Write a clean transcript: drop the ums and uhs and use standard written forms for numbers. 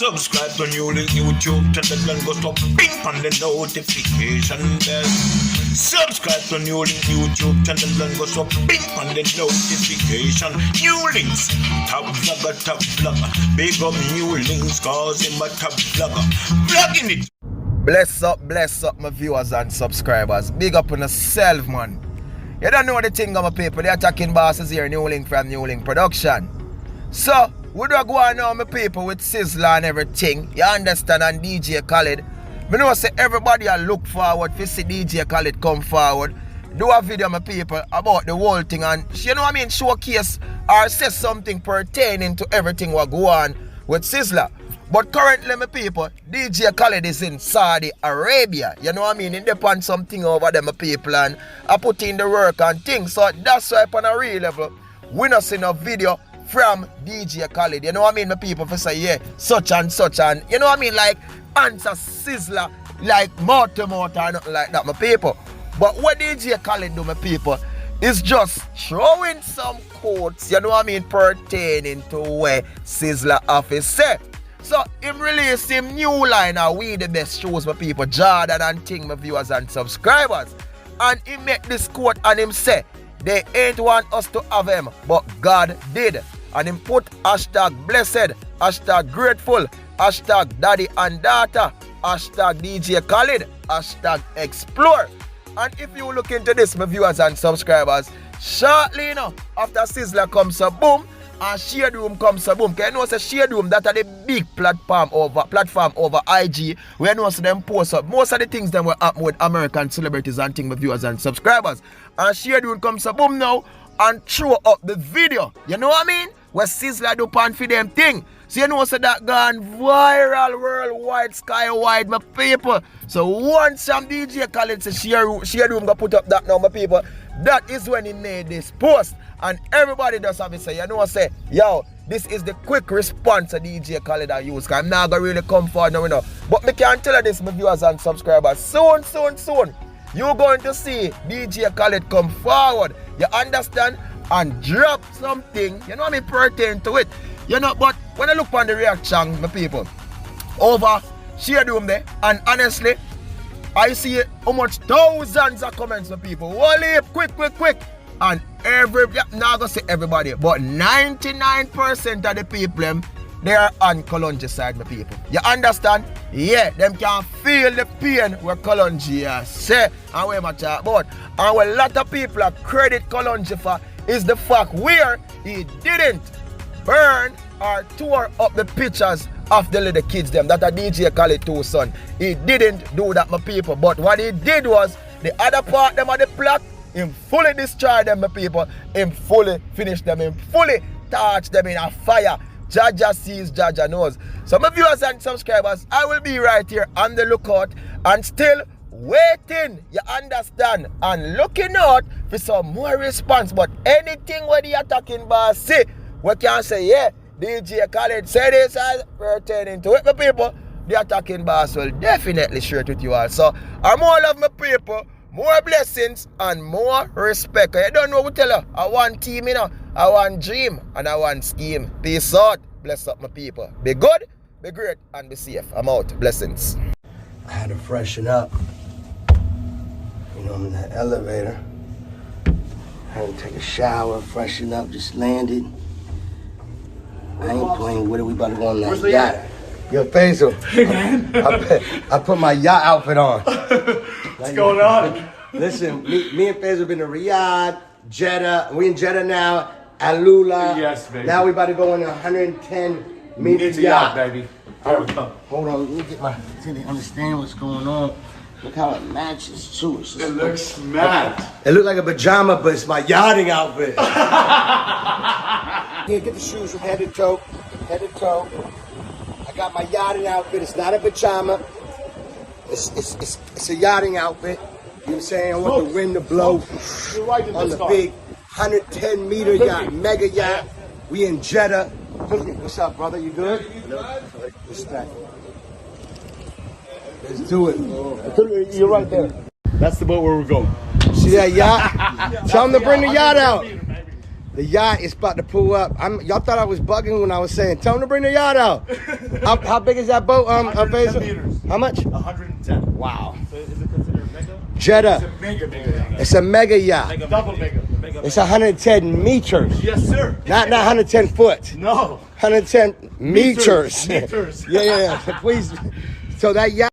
Subscribe to NEWLINK YouTube channel and go to ping on the notification bell. Subscribe to NEWLINK YouTube channel and go to ping on the notification. NEWLINKs, top vlogger. Big up NEWLINKs cause him a top vlogger. Vlogging it. Bless up my viewers and subscribers. Big up on yourself, man. You don't know the thing of my people. They're attacking bosses here, NEWLINK from NEWLINK Production. So, we do go on now, my people, with Sizzla and everything. You understand? And DJ Khaled. I know say everybody will look forward to see DJ Khaled come forward. Do a video, my people, about the whole thing and, you know what I mean, showcase or say something pertaining to everything what go on with Sizzla. But currently, my people, DJ Khaled is in Saudi Arabia. You know what I mean? He depends something over there, my people, and I put in the work and things. So that's why on a real level, we not see no video from DJ Khaled. You know what I mean, my people, for say, yeah, such and such and, you know what I mean, like, answer Sizzla, like, mouth to mouth or nothing like that, my people. But what DJ Khaled do, my people, is just throwing some quotes, you know what I mean, pertaining to where Sizzla office say. So, him release him new line of We The Best shows, my people, Jordan and Ting, my viewers and subscribers. And he make this quote and him say, they ain't want us to have him, but God did. And him put hashtag blessed, hashtag grateful, hashtag daddy and daughter, hashtag DJ Khaled, hashtag explore. And if you look into this, my viewers and subscribers, shortly, you know, after Sizzla comes a boom, and Shade Room comes a boom. Because you know say Shade Room, that are the big platform over IG, where you know so them post up. Most of the things them were happen with American celebrities and things, my viewers and subscribers. And Shade Room comes a boom now and throw up the video. You know what I mean? Where Sizzla do pan for them thing. So you know so that gone viral worldwide, skywide, my people. So once some DJ Khaled say Shade Room go put up that now, my people, that is when he made this post. And everybody does have to say, you know, say, yo, this is the quick response to DJ Khaled I use. Because I'm not going to really come forward now, you know. But me can tell you this, my viewers and subscribers. Soon, you're going to see DJ Khaled come forward. You understand? And drop something, you know what I mean, pertain to it. You know, but when I look on the reaction, my people, over Shade Room there, and honestly, I see how much thousands of comments, my people. Wally, quick. And now gonna say everybody, but 99% of the people, they are on Kalonji side, my people. You understand? Yeah, them can feel the pain where Kalonji say and where I talk about. And what a lot of people credit Kalonji for is the fact where he didn't burn or tore up the pictures of the little kids them that are DJ Khaled two son. He didn't do that, my people. But what he did was the other part them of the plot, him fully destroy them, my people. Him fully finish them. Him fully touch them in a fire. Jaja sees, Jaja knows. So my viewers and subscribers, I will be right here on the lookout and still waiting, you understand, and looking out for some more response. But anything where the attacking boss say, we can say, yeah, DJ Khaled say this as pertaining to it, my people. The attacking boss will definitely share it with you all. So I'm more love, my people. More blessings and more respect. You don't know what to tell you. I want team, you know. I want dream and I want scheme. Peace out. Bless up my people. Be good, be great, and be safe. I'm out. Blessings. I had to freshen up. You know, I'm in the elevator. I had to take a shower, freshen up, just landed. I ain't playing with it. We about to go on that yacht. Yo, Faisal. Hey, man. I put my yacht outfit on. What's going on? Listen, me and Faisal been to Riyadh, Jeddah. We in Jeddah now, Alula. Yes, baby. Now we about to go on a 110-meter yacht, baby. Hold on, let me get my, so they understand what's going on. Look how it matches too. It looks mad. It looked like a pajama, but it's my yachting outfit. Here, get the shoes from head to toe. I got my yachting outfit. It's not a pajama. It's a yachting outfit. You know what I'm saying? I want the wind to blow on the big 110-meter yacht, mega yacht. We in Jeddah. What's up, brother? You good? Respect. Let's do it. You're right there. That's the boat where we're going. See that yacht? Tell them to bring the yacht out. The The yacht is about to pull up. Y'all thought I was bugging when I was saying, tell them to bring the yacht out. How big is that boat, 110 Faisal? meters. How much? 110. Wow. So is it considered mega? Jetta. It's a mega. It's a mega yacht. Double mega. It's 110 meters. Yes, sir. Not 110 foot. No. 110 meters. Meters. Yeah. Please. So that yacht.